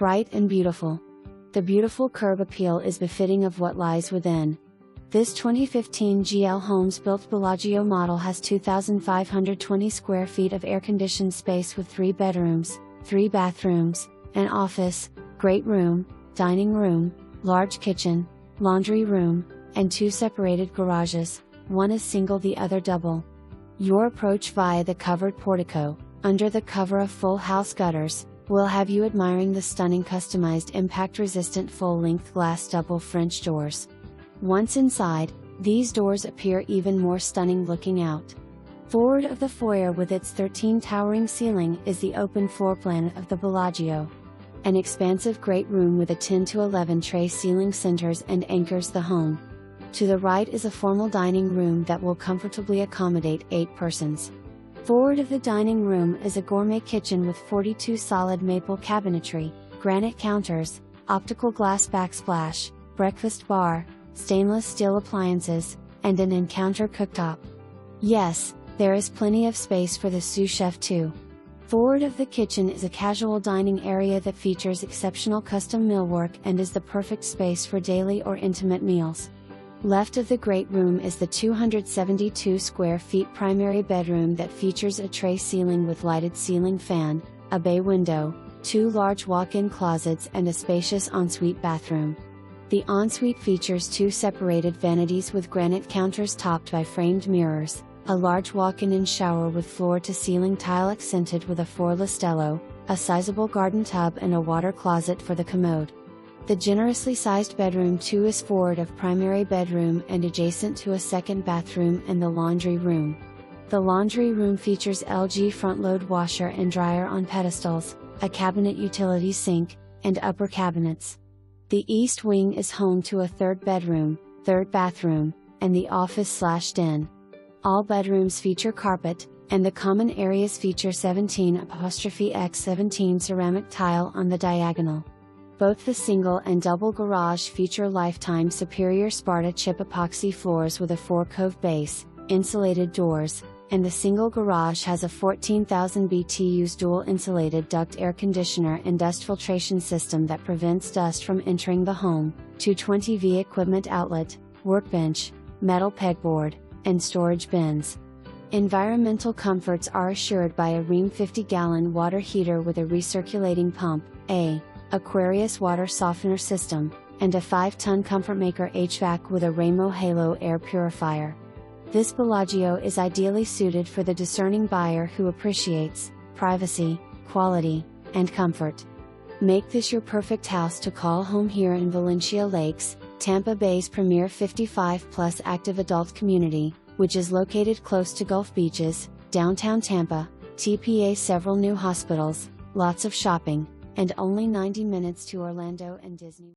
Bright and beautiful. The beautiful curb appeal is befitting of what lies within. This 2015 GL Homes built Bellagio model has 2,520 square feet of air-conditioned space with 3 bedrooms, 3 bathrooms, an office, great room, dining room, large kitchen, laundry room, and 2 separated garages, one is single the other double. Your approach via the covered portico, under the cover of full house gutters, will have you admiring the stunning customized impact-resistant full-length glass double French doors. Once inside, these doors appear even more stunning looking out. Forward of the foyer with its 13 towering ceiling is the open floor plan of the Bellagio. An expansive great room with a 10 to 11 tray ceiling centers and anchors the home. To the right is a formal dining room that will comfortably accommodate 8 persons. Forward of the dining room is a gourmet kitchen with 42 solid maple cabinetry, granite counters, optical glass backsplash, breakfast bar, stainless steel appliances, and an encounter cooktop. Yes, there is plenty of space for the sous chef too. Forward of the kitchen is a casual dining area that features exceptional custom millwork and is the perfect space for daily or intimate meals. Left of the great room is the 272 square feet primary bedroom that features a tray ceiling with lighted ceiling fan, a bay window, 2 large walk-in closets and a spacious ensuite bathroom. The ensuite features 2 separated vanities with granite counters topped by framed mirrors, a large walk-in shower with floor-to-ceiling tile accented with a 4 listello, a sizable garden tub and a water closet for the commode. The generously sized bedroom 2 is forward of primary bedroom and adjacent to a second bathroom and the laundry room. The laundry room features LG front-load washer and dryer on pedestals, a cabinet utility sink, and upper cabinets. The east wing is home to a 3rd bedroom, 3rd bathroom, and the office/den. All bedrooms feature carpet, and the common areas feature 17x17 ceramic tile on the diagonal. Both the single and double garage feature lifetime superior Sparta chip epoxy floors with a 4-cove base, insulated doors, and the single garage has a 14,000 BTUs dual insulated duct air conditioner and dust filtration system that prevents dust from entering the home, 220V equipment outlet, workbench, metal pegboard, and storage bins. Environmental comforts are assured by a Rheem 50-gallon water heater with a recirculating pump, a Aquarius water softener system, and a 5-ton ComfortMaker HVAC with a Rainbow Halo air purifier. This Bellagio is ideally suited for the discerning buyer who appreciates privacy, quality, and comfort. Make this your perfect house to call home here in Valencia Lakes, Tampa Bay's premier 55-plus active adult community, which is located close to Gulf beaches, downtown Tampa, TPA several new hospitals, lots of shopping, and only 90 minutes to Orlando and Disney.